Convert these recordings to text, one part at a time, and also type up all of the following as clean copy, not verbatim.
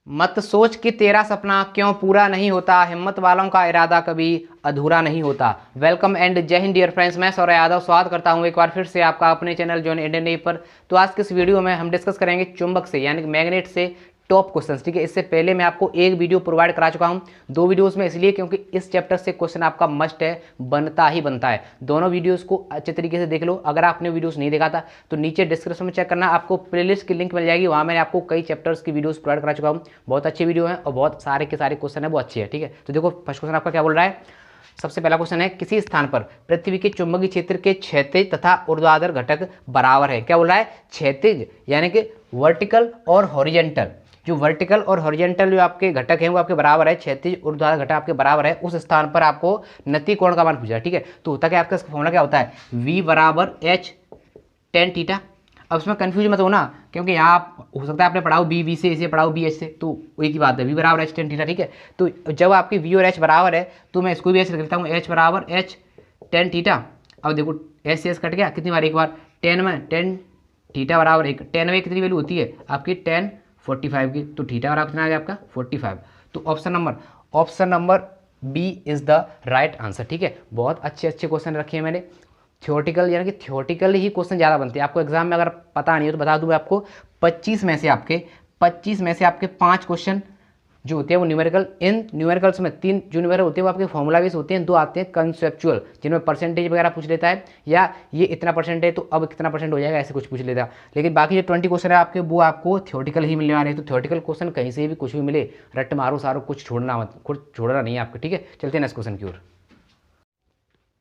मत सोच कि तेरा सपना क्यों पूरा नहीं होता, हिम्मत वालों का इरादा कभी अधूरा नहीं होता। वेलकम एंड जय हिंद डियर फ्रेंड्स, मैं सौरभ यादव स्वागत करता हूं एक बार फिर से आपका अपने चैनल जॉन इंडियन डे पर। तो आज के इस वीडियो में हम डिस्कस करेंगे चुंबक से यानी कि मैग्नेट से टॉप क्वेश्चंस। ठीक है, इससे पहले मैं आपको एक वीडियो प्रोवाइड करा चुका हूं, दो वीडियोस में, इसलिए क्योंकि इस चैप्टर से क्वेश्चन आपका मस्ट है, बनता ही बनता है। दोनों वीडियोस को अच्छे तरीके से देख लो। अगर आपने वीडियोस नहीं देखा था तो नीचे डिस्क्रिप्शन में चेक करना, आपको प्लेलिस्ट की लिंक मिल जाएगी, वहाँ मैंने आपको कई चैप्टर्स की वीडियोस प्रोवाइड करा चुका हूँ। बहुत अच्छी वीडियो है और बहुत सारे के सारे क्वेश्चन है वो अच्छे हैं। ठीक है, तो देखो फर्स्ट क्वेश्चन आपका क्या बोल रहा है। सबसे पहला क्वेश्चन है, किसी स्थान पर पृथ्वी के चुंबकीय क्षेत्र के क्षैतिज तथा ऊर्ध्वाधर घटक बराबर है। क्या बोल रहा है, क्षैतिज यानी कि वर्टिकल और हॉरिजेंटल, जो वर्टिकल और हॉरिजेंटल जो आपके घटक हैं वो आपके बराबर है, क्षैतिज ऊर्ध्वाधर घटक आपके बराबर है, उस स्थान पर आपको नति कोण का मान पूछा है। ठीक है, तो होता क्या, आपका फॉर्मूला क्या होता है, v बराबर h tan थीटा। अब इसमें कंफ्यूज मत हो ना, क्योंकि यहाँ आप हो सकता है आपने पढ़ाओ बी से, इसे पढ़ाओ बी एच से, तो एक ही बात है, v बराबर h tan थीटा। ठीक है, तो जब आपकी v और h बराबर है तो मैं इसको भी h रख लेता हूँ, h बराबर h tan थीटा। अब देखो h से h कट गया, कितनी बार, एक बार, tan में tan थीटा बराबर एक, tan में कितनी वैल्यू होती है आपकी tan 45 की, तो थीटा बराबर कितना आ गया आपका 45। तो option number B is the right answer. ठीक है, बहुत अच्छे क्वेश्चन रखे हैं मैंने, थ्योरेटिकल यानी कि थ्योरेटिकल ही क्वेश्चन ज़्यादा बनते हैं। आपको एग्जाम में अगर पता नहीं हो तो बता दूँ मैं आपको, 25 में से आपके 5 क्वेश्चन जो होते हैं वो न्यूमेरिकल, इन न्यूमेरिकल्स में 3 जो न्यूमेरिकल होते हैं वो आपके फॉर्मूला बेस होते हैं, 2 आते हैं कंसेप्चुअल, जिनमें परसेंटेज वगैरह पूछ लेता है, या ये इतना परसेंट है तो अब कितना परसेंट हो जाएगा, ऐसे कुछ पूछ लेता है। लेकिन बाकी जो 20 क्वेश्चन है आपके वो आपको थ्योरेटिकल ही मिलने वाले हैं। तो थ्योरेटिकल क्वेश्चन कहीं से भी कुछ भी मिले, रट मारो सारो, कुछ छोड़ना नहीं है आपको। ठीक है, चलते हैं नेक्स्ट क्वेश्चन की ओर।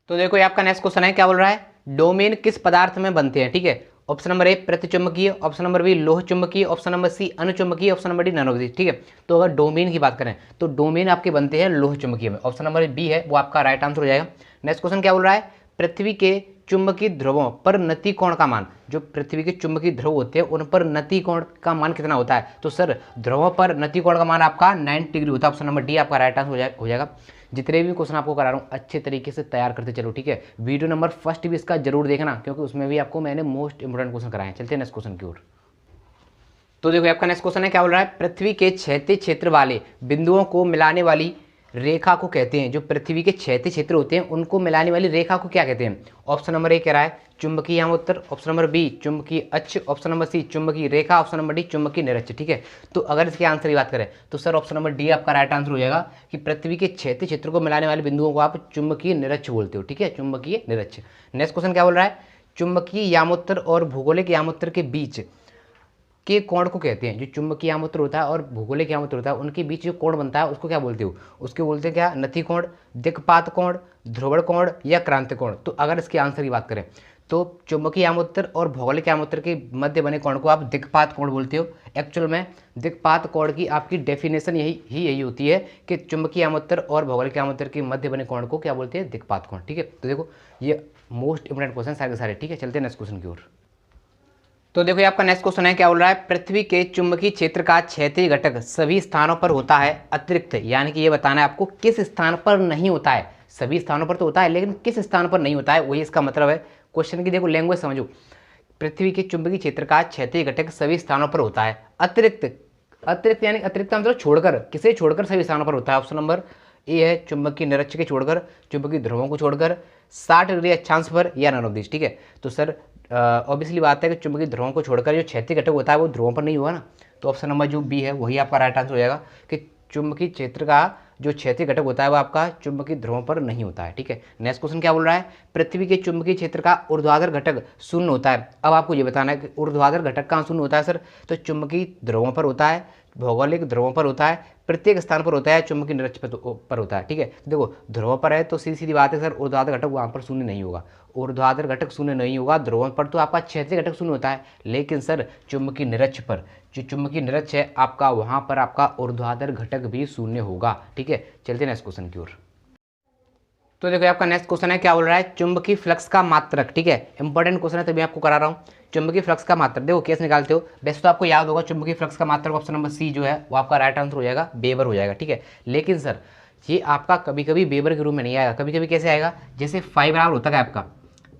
तो देखो ये आपका नेक्स्ट क्वेश्चन है, क्या बोल रहा है, डोमेन किस पदार्थ में बनते हैं। ठीक है, ऑप्शन नंबर ए प्रतिचुंबकीय, ऑप्शन नंबर बी लोह चुंबकीय, ऑप्शन नंबर सी अनुचुंबकीय, ऑप्शन नंबर डी नॉनविद्युत। ठीक है, तो अगर डोमेन की बात करें तो डोमेन आपके बनते हैं लोह चुंबकीय में, ऑप्शन नंबर बी है वो आपका राइट आंसर हो जाएगा। नेक्स्ट क्वेश्चन क्या बोल रहा है, पृथ्वी के चुंबकीय ध्रुवों पर नति कोण का मान, जो पृथ्वी के चुंबकीय ध्रुव होते हैं उन पर नति कोण का मान कितना होता है। तो सर ध्रुवों पर नति कोण का मान आपका 90 डिग्री होता है, ऑप्शन नंबर डी आपका राइट आंसर हो जाएगा। जितने भी क्वेश्चन आपको करा रहा हूँ अच्छे तरीके से तैयार करते चलो। ठीक है, वीडियो नंबर फर्स्ट भी इसका जरूर देखना, क्योंकि उसमें भी आपको मैंने मोस्ट इंपोर्टेंट क्वेश्चन कराए हैं। चलते हैं नेक्स्ट क्वेश्चन की ओर। तो देखो आपका नेक्स्ट क्वेश्चन है, क्या बोल रहा है, पृथ्वी के क्षैतिज क्षेत्र वाले बिंदुओं को मिलाने वाली रेखा को कहते हैं, जो पृथ्वी के क्षैतिज क्षेत्र होते हैं उनको मिलाने वाली रेखा को क्या कहते हैं। ऑप्शन नंबर ए कह रहा है चुंबकीय यामोत्तर, ऑप्शन नंबर बी चुंबकीय अक्ष, ऑप्शन नंबर सी चुंबकीय रेखा, ऑप्शन नंबर डी चुंबकीय निरक्ष। ठीक है, तो अगर इसके आंसर की बात करें तो सर ऑप्शन नंबर डी आपका राइट आंसर हो जाएगा, कि पृथ्वी के क्षैतिज क्षेत्र को मिलाने वाले बिंदुओं को आप चुंबकीय निरक्ष बोलते हो। ठीक है, चुंबकीय निरक्ष। नेक्स्ट क्वेश्चन क्या बोल रहा है, चुंबकीय यामोत्तर और भूगोलिक यामोत्तर के बीच के कोण को कहते हैं, जो चुंबकीय यामोत्तर होता है और भूगोलिक यामोत्तर होता है उनके बीच जो कोण बनता है उसको क्या बोलते हो, उसके बोलते हैं क्या, नति कोण, दिक्पात कोण, ध्रुवण कोण या क्रांति कोण। तो अगर इसके आंसर की बात करें तो चुंबकीय यामोत्तर और भौगोलिक यामोत्तर के मध्य बने कोण को आप दिक्पात कोण बोलते हो। एक्चुअल में दिक्पात कोण की आपकी डेफिनेशन यही होती है कि चुंबकीय यामोत्तर और भौगोलिक यामोत्तर के मध्य बने कोण को क्या बोलते हैं, दिक्पात कोण। ठीक है, तो देखो ये मोस्ट इंपोर्टेंट क्वेश्चन सारे के सारे। ठीक है, चलते हैं नेक्स्ट क्वेश्चन की ओर। तो देखो आपका नेक्स्ट क्वेश्चन है, क्या बोल रहा है, पृथ्वी के चुंबकीय क्षेत्र का क्षैतिज घटक सभी स्थानों पर होता है अतिरिक्त, यानी कि ये बताना है आपको किस स्थान पर नहीं होता है। सभी स्थानों पर तो होता है लेकिन किस स्थान पर नहीं होता है, वही इसका मतलब है। क्वेश्चन की देखो लैंग्वेज समझो, पृथ्वी के चुंबकीय क्षेत्र का क्षैतिज घटक सभी स्थानों पर होता है अतिरिक्त, यानी अतिरिक्त मतलब छोड़कर, किसे छोड़कर सभी स्थानों पर होता है। ऑप्शन नंबर ए है चुंबकीय निरक्ष के छोड़कर, चुंबकीय ध्रुवों को छोड़कर, 60 डिग्री अक्षांश पर या नॉनविद्युत। ठीक है, तो सर ऑब्वियसली बात है कि चुंबकीय ध्रुवों को छोड़कर जो क्षैतिज घटक होता है वो ध्रुवों पर नहीं हुआ ना, तो ऑप्शन नंबर जो बी है वही आपका राइट आंसर हो जाएगा, कि चुंबकीय क्षेत्र का जो क्षैतिज घटक होता है वो आपका चुंबकीय ध्रुवों पर नहीं होता है। ठीक है, नेक्स्ट क्वेश्चन क्या बोल रहा है, पृथ्वी के चुंबकीय क्षेत्र का ऊर्ध्वाधर घटक शून्य होता है। अब आपको ये बताना है कि ऊर्ध्वाधर घटक कहाँ शून्य होता है सर, तो चुंबकीय ध्रुवों पर होता है, भौगोलिक ध्रुवों पर होता है, प्रत्येक स्थान पर होता है, चुंबकीय निरक्ष पर होता है। ठीक है, देखो ध्रुवों पर है तो सीधी सीधी बात है सर, ऊर्ध्वाधर घटक वहाँ पर शून्य नहीं होगा, ऊर्ध्वाधर घटक शून्य नहीं होगा, ध्रुवों पर तो आपका क्षैतिज घटक शून्य होता है, लेकिन सर चुंबकीय निरक्ष पर, जो चुंबकीय निरक्ष है आपका, वहाँ पर आपका ऊर्ध्वाधर घटक भी शून्य होगा। ठीक है, चलते हैं नेक्स्ट क्वेश्चन की ओर। तो देखो आपका नेक्स्ट क्वेश्चन है, क्या बोल रहा है, चुंबकीय फ्लक्स का मात्रक। ठीक है, इंपॉर्टेंट क्वेश्चन है तभी आपको करा रहा हूँ। चुंबकीय फ्लक्स का मात्रक देखो कैसे निकालते हो, वैसे तो आपको याद होगा चुंबकीय फ्लक्स का मात्रक ऑप्शन नंबर सी जो है वो आपका राइट आंसर हो जाएगा, वेबर हो जाएगा। ठीक है, लेकिन सर ये आपका कभी कभी वेबर के रूप में नहीं आएगा, कभी कभी कैसे आएगा, जैसे फाई बराबर होता है आपका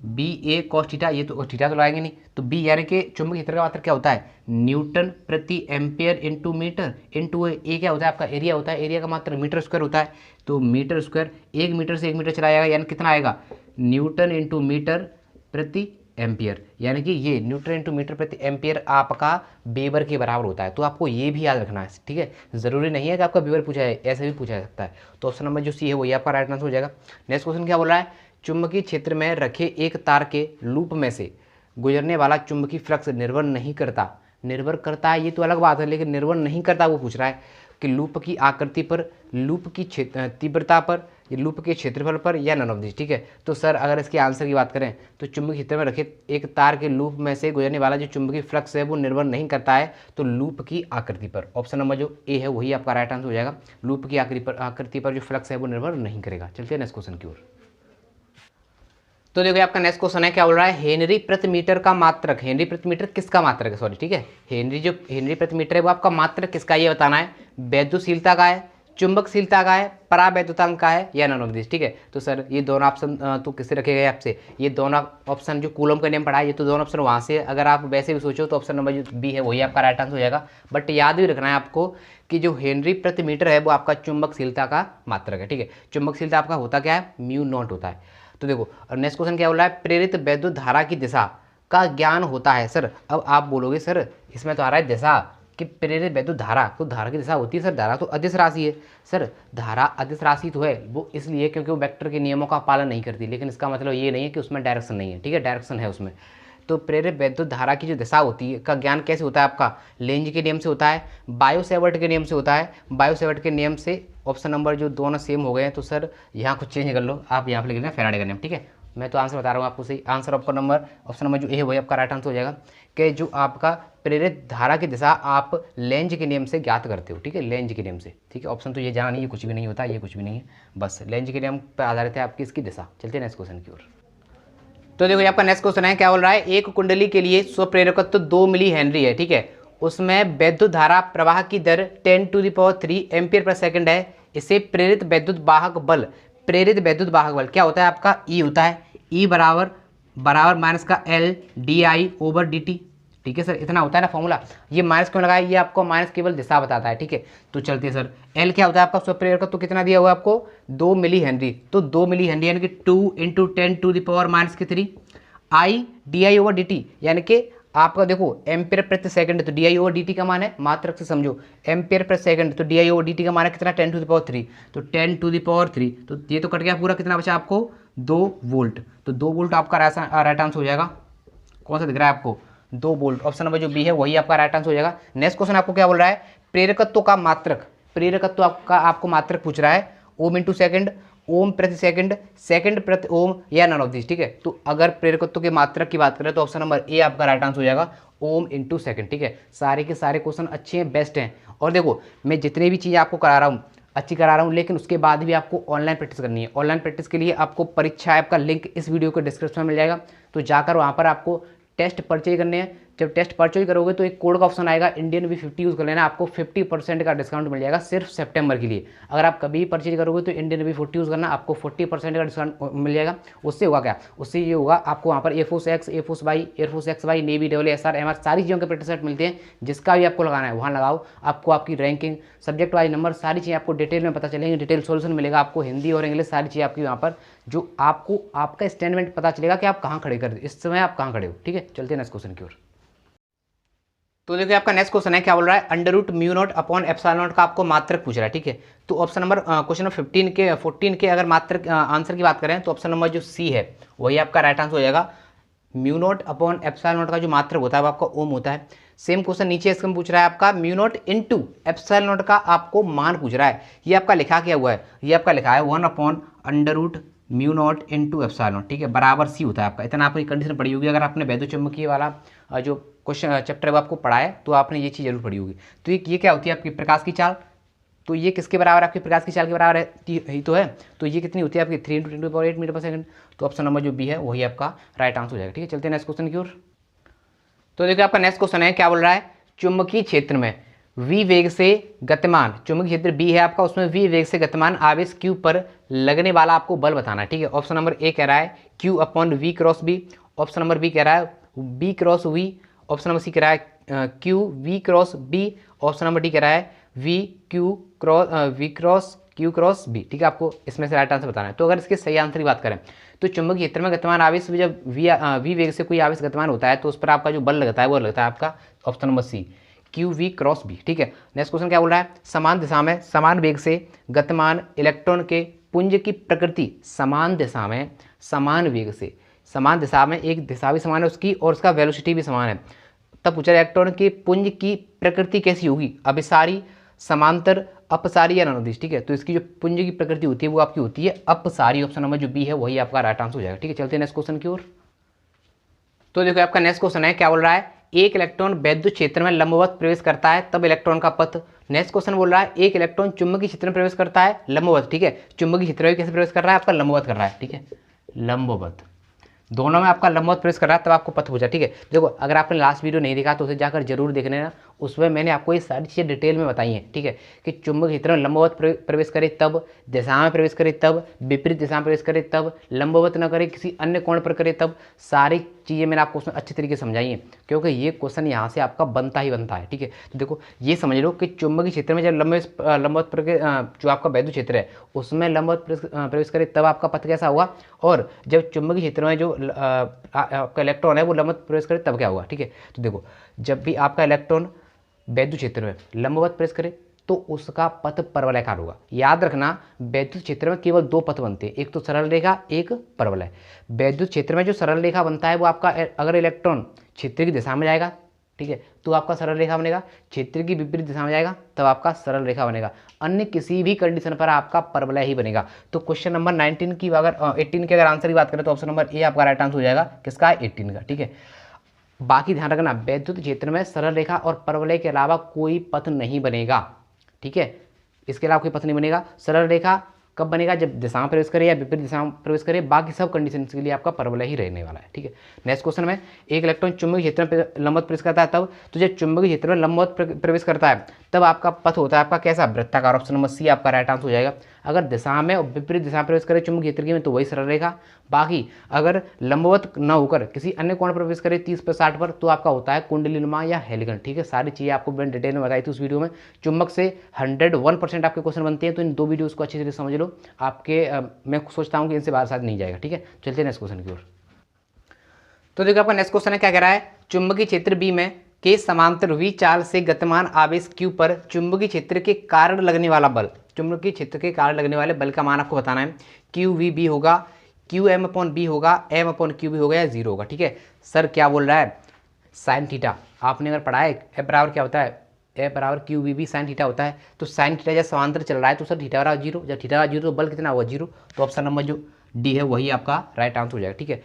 बी ए कॉस थीटा, ये तो थीटा तो लगाएंगे नहीं, तो बी यानी कि चुंबकीय क्षेत्र का मात्रक क्या होता है, न्यूटन प्रति एम्पियर इंटू मीटर इंटू ए क्या होता है आपका एरिया होता है, एरिया का मात्रक मीटर स्क्वायर होता है, तो मीटर स्क्वायर 1 मीटर से 1 मीटर चला जाएगा, यानी कितना आएगा, न्यूटन इंटू मीटर प्रति एम्पियर, यानी कि ये न्यूटन इंटू मीटर प्रति एम्पियर आपका वेबर के बराबर होता है। तो आपको ये भी याद रखना है, ठीक है, ज़रूरी नहीं है कि आपका वेबर पूछा है, ऐसे भी पूछा जा सकता है। तो ऑप्शन नंबर जो सी है वही आपका राइट आंसर हो जाएगा। नेक्स्ट क्वेश्चन क्या बोल रहा है, चुंबकीय क्षेत्र में रखे एक तार के लूप में से गुजरने वाला चुंबकीय फ्लक्स निर्भर नहीं करता, निर्भर करता है ये तो अलग बात है, लेकिन निर्भर नहीं करता वो पूछ रहा है कि लूप की आकृति पर, लूप की तीव्रता पर, लूप के क्षेत्रफल पर, या नन ऑफ दिस, ठीक है। तो सर अगर इसके आंसर की बात करें तो चुंबकीय क्षेत्र में रखे एक तार के लूप में से गुजरने वाला जो चुंबकीय फ्लक्स है वो निर्भर नहीं करता है तो लूप की आकृति पर। ऑप्शन नंबर जो ए है वही आपका राइट आंसर हो जाएगा, लूप की आकृति पर जो फ्लक्स है वो निर्भर नहीं करेगा। चलते हैं नेक्स्ट क्वेश्चन की ओर। तो देखो आपका नेक्स्ट क्वेश्चन है, क्या बोल रहा है, हेनरी प्रति मीटर का मात्रक, हेनरी प्रति मीटर किसका मात्रक है, सॉरी ठीक है, हेनरी प्रति मीटर है वो आपका मात्रक किसका ये बताना है, वैद्युशीलता का है, चुंबकशीलता का है, परावैद्युतांक का है, या नन ऑफ दिस, ठीक है। तो सर ये दोनों ऑप्शन तो किससे रखे गए आपसे, ये दोनों ऑप्शन जो कूलम का नियम पढ़ा है ये तो दोनों ऑप्शन वहाँ से, अगर आप वैसे भी सोचो तो ऑप्शन नंबर जो बी है वही आपका राइट आंसर हो जाएगा। बट याद भी रखना है आपको कि जो हेनरी प्रति मीटर है वो आपका चुंबकशीलता का मात्रक है, ठीक है। चुंबकशीलता आपका होता क्या है, म्यू नॉट होता है। तो देखो नेक्स्ट क्वेश्चन क्या बोल रहा है, प्रेरित वैद्युत धारा की दिशा का ज्ञान होता है। सर अब आप बोलोगे सर इसमें तो आ रहा है दिशा कि प्रेरित वैद्युत धारा, तो धारा की दिशा होती है सर, धारा तो अदिश राशि है। सर धारा अदिश राशि तो है वो इसलिए क्योंकि वो वेक्टर के नियमों का पालन नहीं करती, लेकिन इसका मतलब ये नहीं है कि उसमें डायरेक्शन नहीं है, ठीक है, डायरेक्शन है उसमें। तो प्रेरित वैद्युत धारा की जो दिशा होती है का ज्ञान कैसे होता है आपका, लेंज के नियम से होता है, बायो-सेवर्ट के नियम से होता है, बायो-सेवर्ट के नियम से। ऑप्शन नंबर जो दोनों सेम हो गए हैं तो सर यहाँ कुछ चेंज कर लो, आप यहाँ पर लिख लेना फैराडे का नियम, ठीक है। मैं तो आंसर बता रहा हूँ आपको, सही आंसर आपका नंबर ऑप्शन नंबर जो ए है वही आपका राइट आंसर हो जाएगा कि जो आपका प्रेरित धारा की दिशा आप लेंज के नियम से ज्ञात करते हो, ठीक है, लेंज के नियम से, ठीक है। ऑप्शन तो ये जाना नहीं, ये कुछ भी नहीं होता, ये कुछ भी नहीं है, बस लेंज के नियम पर आधारित है आपकी इसकी दिशा। चलते हैं नेक्स्ट क्वेश्चन की ओर। तो देखो आपका नेक्स्ट क्वेश्चन है, क्या बोल रहा है, एक कुंडली के लिए स्वप्रेरकत्व 2 मिली हेनरी है, ठीक है, उसमें वैद्युत धारा प्रवाह की दर 10⁻³ एम्पियर पर सेकंड है, इसे प्रेरित वैद्युत वाहक बल, प्रेरित वैद्युत वाहक बल क्या होता है आपका, ई होता है, ई बराबर माइनस का L/di/dt, ठीक है सर, इतना होता है ना फॉर्मूला। ये माइनस क्यों लगाया, ये आपको माइनस केवल दिशा बताता है, ठीक है। तो चलते हैं सर, एल क्या होता है आपका स्वप्रेरकत्व, तो कितना दिया हुआ है आपको 2 मिली हेनरी, तो 2 मिली हेनरी यानी कि 2 × 10⁻³ I/di/dt, यानी कि आपका देखो एम्पियर प्रति सेकंड, तो di/dt का मान है, मात्रक से समझो, एम्पियर प्रति सेकंड, तो di/dt का मान है कितना 10⁻3, तो 10⁻3, तो ये तो कट गया पूरा, कितना बचा आपको 2 वोल्ट, तो 2 वोल्ट आपका राइट आंसर हो जाएगा। कौन सा दिख रहा है आपको, 2 वोल्ट, ऑप्शन नंबर जो बी है वही आपका राइट आंसर हो जाएगा। नेक्स्ट क्वेश्चन आपको क्या बोल रहा है, प्रेरकत्व का मात्रक, प्रेरकत्व आपको मात्रक पूछ रहा है, ओम इंटू सेकंड, ओम प्रति सेकंड, सेकंड प्रति ओम, या नन ऑफ दिस, ठीक है। तो अगर प्रेरकत्व के मात्रक की बात करें तो ऑप्शन नंबर ए आपका राइट आंसर हो जाएगा, ओम इंटू सेकंड, ठीक है। सारे के सारे क्वेश्चन अच्छे हैं, बेस्ट हैं, और देखो मैं जितने भी चीज़ें आपको करा रहा हूँ अच्छी करा रहा हूँ, लेकिन उसके बाद भी आपको ऑनलाइन प्रैक्टिस करनी है। ऑनलाइन प्रैक्टिस के लिए आपको परीक्षा ऐप का लिंक इस वीडियो के डिस्क्रिप्शन में मिल जाएगा, तो जाकर वहाँ पर आपको टेस्ट परचेज करने हैं। जब टेस्ट परचेज करोगे तो एक कोड का ऑप्शन आएगा, इंडियन V50 यूज़ कर लेना, आपको 50% का डिस्काउंट मिल जाएगा सिर्फ सितंबर के लिए। अगर आप कभी परचेज करोगे तो इंडियन V50 यूज़ करना, आपको 40% का डिस्काउंट मिल जाएगा। उससे होगा क्या, उससे ये होगा आपको वहाँ पर air force X, air force Y, air force X Y, navy, WSR, MR सारी चीज़ों के प्रैक्टिस सेट मिलते हैं, जिसका भी आपको लगाना है वहाँ लगाओ। आपको आपकी रैंकिंग, सब्जेक्ट वाइज नंबर, सारी चीज़ें आपको डिटेल में पता चलेंगी, डिटेल सोल्यूशन मिलेगा आपको, हिंदी और इंग्लिश सारी चीज़ें आपकी वहाँ पर, जो आपको आपका स्टैंडमेंट पता चलेगा कि आप कहाँ खड़े कर, इस समय आप कहाँ खड़े हो, ठीक है। चलते हैं नेक्स्ट क्वेश्चन की ओर। तो देखिए आपका नेक्स्ट क्वेश्चन है, क्या बोल रहा है, √μ0/ε0 का आपको मात्रक पूछ रहा है, ठीक है। तो ऑप्शन नंबर क्वेश्चन नंबर 14 के अगर मात्रक आंसर की बात करें तो ऑप्शन नंबर जो सी है वही आपका राइट आंसर हो जाएगा। μ0/ε0 का जो मात्रक होता है वो आपका ओम होता है। सेम क्वेश्चन नीचे इसमें पूछ रहा है आपका μ0 × ε0 का आपको मान पूछ रहा है। ये आपका लिखा क्या हुआ है, ये आपका लिखा है 1/√μ0 × ε0, ठीक है, बराबर सी होता है आपका। इतना आपको कंडीशन पड़ी होगी, अगर आपने वैद्युत चुम्बकीय वाला जो क्वेश्चन चैप्टर आपको पढ़ा है तो आपने ये चीज़ जरूर पढ़ी होगी। तो ये क्या होती है आपकी प्रकाश की चाल, तो ये किसके बराबर है, आपकी प्रकाश की चाल के बराबर है ही तो है। तो ये कितनी होती है आपकी 3 × 10⁸ मीटर पर सेकंड। तो ऑप्शन नंबर जो बी है वही आपका राइट आंसर हो जाएगा, ठीक है। चलते हैं नेक्स्ट क्वेश्चन की ओर। तो देखिए आपका नेक्स्ट क्वेश्चन है, क्या बोल रहा है, चुंबकीय क्षेत्र में v वेग से गतिमान, चुंबकीय क्षेत्र b है आपका, उसमें v वेग से गतिमान आवेश q पर लगने वाला आपको बल बताना है। ठीक है, ऑप्शन नंबर ए कह रहा है q upon V cross B, option number B कह रहा है b cross V, option number C कह रहा है q v cross b, option number D कह रहा है v q क्रॉस b। ठीक है, आपको इसमें से राइट आंसर बताना है। तो अगर इसके सही आंसर की बात करें तो चुंबकीय क्षेत्र में गतिमान आवेश जब v वेग से कोई आवेश गतिमान होता है तो उस पर आपका जो बल लगता है वो लगता है आपका option number C Q V cross B. ठीक है, नेक्स्ट क्वेश्चन क्या बोल रहा है, समान दिशा में समान वेग से गतिमान इलेक्ट्रॉन के पुंज की प्रकृति समान दिशा में समान वेग से, समान दिशा में एक दिशा भी समान है उसकी और उसका वेलोसिटी भी समान है, तब पूछा इलेक्ट्रॉन के पुंज की प्रकृति कैसी होगी, अभिसारी, समांतर, अपसारी या अनुदिश। ठीक है, तो इसकी जो पुंज की प्रकृति होती है वो आपकी होती है अपसारी, ऑप्शन नंबर जो बी है वही आपका राइट आंसर हो जाएगा। ठीक है, चलते हैं नेक्स्ट क्वेश्चन की ओर। तो देखो आपका नेक्स्ट क्वेश्चन है, क्या बोल रहा है, एक इलेक्ट्रॉन वैद्युत क्षेत्र में लंबवत प्रवेश करता है तब इलेक्ट्रॉन का पथ। नेक्स्ट क्वेश्चन बोल रहा है एक इलेक्ट्रॉन चुंबकीय क्षेत्र में प्रवेश करता है लंबवत। ठीक है, चुंबकीय क्षेत्र में कैसे प्रवेश कर रहा है, आपका लंबवत कर रहा है। ठीक है, लंबवत, दोनों में आपका लंबवत प्रवेश कर रहा है तब आपको पथ पूछा। ठीक है, देखो अगर आपने लास्ट वीडियो नहीं देखा तो उसे जाकर जरूर देख लेना, उसमें मैंने आपको ये सारी चीज़ें डिटेल में बताई हैं। ठीक है, कि चुंबकीय क्षेत्र में लंबवत प्रवेश करे तब, दिशा में प्रवेश करे तब, विपरीत दिशा में प्रवेश करे तब, लंबवत न करे किसी अन्य कोण पर करे तब, सारी चीज़ें मैंने आपको उसमें अच्छी तरीके से समझाई हैं, क्योंकि ये क्वेश्चन यहाँ से आपका बनता ही बनता है। ठीक है, तो देखो ये समझ लो कि चुंबकीय क्षेत्र में जब लंबवत जो आपका वैद्युत क्षेत्र है उसमें लंबवत प्रवेश करे तब आपका पथ कैसा होगा, और जब चुंबकीय क्षेत्र में जो आपका इलेक्ट्रॉन है वो लंबवत प्रवेश करे तब क्या होगा। ठीक है, तो देखो जब भी आपका इलेक्ट्रॉन वैद्युत क्षेत्र में लंबवत प्रवेश करे तो उसका पथ परवलयाकार होगा। याद रखना वैद्युत क्षेत्र में केवल दो पथ बनते हैं, एक तो सरल रेखा, एक परवलय। वैद्युत क्षेत्र में जो सरल रेखा बनता है वो आपका अगर इलेक्ट्रॉन क्षेत्र की दिशा में जाएगा, ठीक है, तो आपका सरल रेखा बनेगा, क्षेत्र की विपरीत दिशा में जाएगा तब आपका सरल रेखा बनेगा, अन्य किसी भी कंडीशन पर आपका परवलय ही बनेगा। तो क्वेश्चन नंबर 19 की अगर 18 के अगर आंसर की बात करें तो ऑप्शन नंबर ए आपका राइट आंसर हो जाएगा, किसका, 18 का। ठीक है, बाकी ध्यान रखना वैद्युत क्षेत्र में सरल रेखा और परवलय के अलावा कोई पथ नहीं बनेगा। ठीक है, इसके अलावा कोई पथ नहीं बनेगा। सरल रेखा कब बनेगा, जब दिशा में प्रवेश करे या विपरीत दिशा में प्रवेश करे, बाकी सब कंडीशन के लिए आपका परवलय ही रहने वाला है। ठीक है, नेक्स्ट क्वेश्चन में एक इलेक्ट्रॉन चुंबकीय क्षेत्र में लंबवत प्रवेश करता है तब, तो जब चुंबकीय क्षेत्र में लंबवत प्रवेश करता है तब आपका पथ होता है आपका कैसा, वृत्ताकार, ऑप्शन नंबर सी आपका राइट आंसर हो जाएगा। अगर दिशा में और विपरीत दिशा में प्रवेश करे चुंबकीय क्षेत्र में तो वही सरल रेखा, बाकी अगर लंबवत न होकर किसी अन्य कोण पर प्रवेश करे 30 पर 60 पर तो आपका होता है कुंडलीनुमा या हेलिकन। ठीक है, सारी चीज़ें आपको मैंने डिटेल में बताई थी उस वीडियो में। चुंबक से 101% आपके क्वेश्चन बनते हैं, तो इन दो वीडियोस को अच्छे से समझ लो, आपके मैं सोचता हूँ कि इनसे बाहर साथ नहीं जाएगा। ठीक है, चलते हैं नेक्स्ट क्वेश्चन की ओर। तो देखो आपका नेक्स्ट क्वेश्चन है, क्या कह रहा है, चुंबकीय क्षेत्र बी में के समांतर v चाल से गतिमान आवेश q पर चुंबकीय क्षेत्र के कारण लगने वाला बल, चुंबकीय क्षेत्र के कारण लगने वाले बल का मान आपको बताना है। क्यू वी बी होगा, क्यू एम अपॉन बी होगा, एम अपॉन क्यू बी होगा या जीरो होगा। ठीक है, सर क्या बोल रहा है, साइन थीटा आपने अगर पढ़ा है, एफ बराबर क्या होता है, ए बराबर Q V B sine theta होता है, तो साइन थीटा जब समांतर चल रहा है तो सर थीटा बराबर जीरो, जब थीटा बराबर जीरो तो बल कितना होगा, जीरो। तो ऑप्शन नंबर जो डी है वही आपका राइट आंसर हो जाएगा। ठीक है,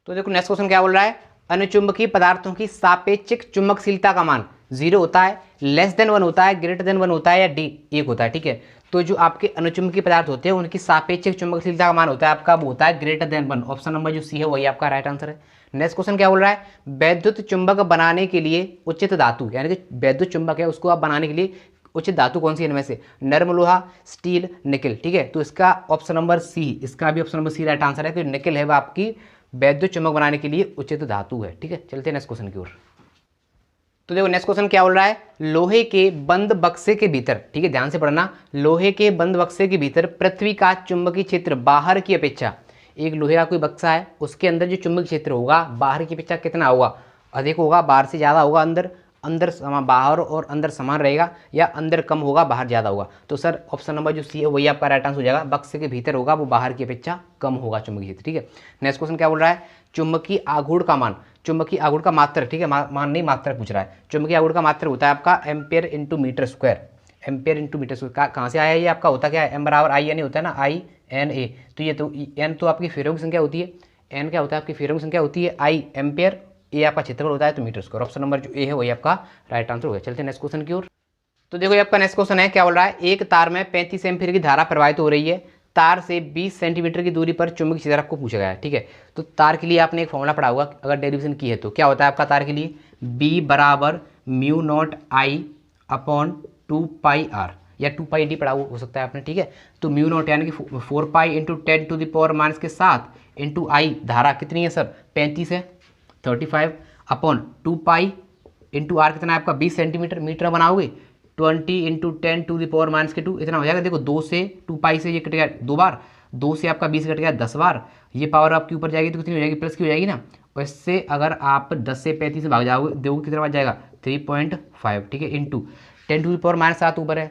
तो देखो नेक्स्ट क्वेश्चन क्या बोल रहा है, अनुचुंबकीय पदार्थों की सापेक्षिक चुंबकशीलता का मान 0 होता है, लेस देन 1 होता है, ग्रेटर देन 1 होता है या डी 1 होता है। ठीक है, तो जो आपके अनुचुंबकीय पदार्थ होते हैं उनकी सापेक्षिक चुंबकशीलता का मान होता है आपका, वो होता है ग्रेटर देन 1, ऑप्शन नंबर जो सी है वही आपका राइट आंसर है। नेक्स्ट क्वेश्चन क्या बोल रहा है, वैद्युत चुंबक बनाने के लिए उचित धातु, यानी कि वैद्युत चुंबक है उसको आप बनाने के लिए उचित धातु कौन सी है इनमें से, नर्म लोहा, स्टील, निकल। ठीक है, तो इसका ऑप्शन नंबर सी, इसका भी option number C right answer है। तो निकल है वो आपकी वैद्युत चुंबक बनाने के लिए उचित धातु है। ठीक है, चलते हैं नेक्स्ट क्वेश्चन की ओर। तो देखो नेक्स्ट क्वेश्चन क्या बोल रहा है, लोहे के बंद बक्से के भीतर, ठीक है ध्यान से पढ़ना, लोहे के बंद बक्से के भीतर पृथ्वी का चुंबकीय क्षेत्र बाहर की अपेक्षा, एक लोहे का कोई बक्सा है उसके अंदर जो चुंबकीय क्षेत्र होगा बाहर की अपेक्षा कितना होगा, अधिक होगा, बाहर से ज़्यादा होगा, अंदर बाहर और अंदर समान रहेगा, या अंदर कम होगा बाहर ज़्यादा होगा। तो सर ऑप्शन नंबर जो सी है वही आपका राइट आंसर हो जाएगा, बक्से के भीतर होगा वो बाहर की अपेक्षा कम होगा चुंबकीय क्षेत्र। ठीक है, नेक्स्ट क्वेश्चन क्या बोल रहा है, चुंबकीय आघूर्ण का मान, चुंबकीय आघूर्ण का मात्रक, ठीक है मान नहीं मात्रक पूछ रहा है, चुंबकीय आघूर्ण का मात्रक होता है आपका ampere into metre square, ampere into metre square. कहाँ से आया ये आपका, होता क्या है, एम बराबर आई एन ए होता है ना, आई एन ए, तो ये तो एन तो आपकी फेरों की संख्या होती है, एन क्या होता है आपकी फेरों की संख्या होती है, आई एम्पेयर, ए आपका क्षेत्रफल होता है तो मीटर स्क्वायर, ऑप्शन नंबर जो ए है वही आपका राइट आंसर हो गया। चलते हैं नेक्स्ट क्वेश्चन की ओर। तो देखो ये आपका नेक्स्ट क्वेश्चन है, क्या बोल रहा है, एक तार में 35 एम्पीयर की धारा प्रवाहित हो रही है, तार से 20 सेंटीमीटर की दूरी पर चुंबकीय क्षेत्र आपको पूछा गया है। ठीक है, तो तार के लिए आपने एक फॉर्मूला पढ़ा होगा, अगर डेरिवेशन की है तो क्या होता है आपका तार के लिए, बी बराबर mu not I upon 2πr या 2πd पढ़ा हो सकता है आपने, ठीक है। तो म्यू नॉट यानी कि 4π इंटू 10⁻⁻⁷ इंटू आई, धारा कितनी है सर 35 है 35 अपॉन 2π इंटू आर कितना है आपका 20 सेंटीमीटर, मीटर बनाओगे 20 इंटू 10⁻⁻², इतना हो जाएगा। देखो 2 से 2π से ये कट गया 2 बार, 2 से आपका 20 कट गया 10 बार, ये पावर आपके ऊपर जाएगी तो कितनी हो जाएगी प्लस की हो जाएगी ना। और इससे अगर आप 10 से 35 में भाग जाओगे देखोगे कितना बच जाएगा 3.5, ठीक है, इंटू 10⁻⁷ ऊपर है,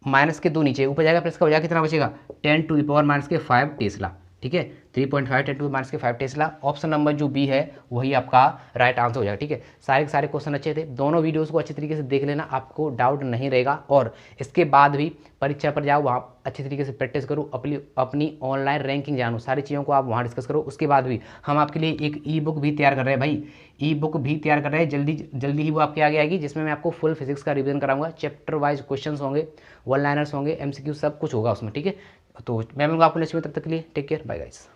माइनस के 2 नीचे, ऊपर जाएगा प्लस का हो जाएगा कितना बचेगा 10⁻⁵ टेस्ला, ठीक है 3.5 10⁻⁵ टेस्ला। ऑप्शन नंबर जो बी है वही आपका राइट आंसर हो जाएगा, ठीक है। सारे के सारे क्वेश्चन अच्छे थे, दोनों वीडियोस को अच्छे तरीके से देख लेना, आपको डाउट नहीं रहेगा। और इसके बाद भी परीक्षा पर जाओ, वहाँ अच्छे तरीके से प्रैक्टिस करो, अपनी ऑनलाइन रैंकिंग जानो, सारी चीज़ों को आप वहाँ डिस्कस करो। उसके बाद भी हम आपके लिए एक ई बुक भी तैयार कर रहे हैं भाई, ई बुक भी तैयार कर रहे हैं, जल्दी ही वो आपके आगे आएगी, जिसमें मैं आपको फुल फिजिक्स का रिवीजन कराऊंगा, चैप्टर वाइज क्वेश्चन होंगे, वन लाइनर्स होंगे, MCQ सब कुछ होगा उसमें, ठीक है। तो मैं मिलूंगा आपको नेक्स्ट में, तब तक के लिए टेक केयर, बाय गाइस।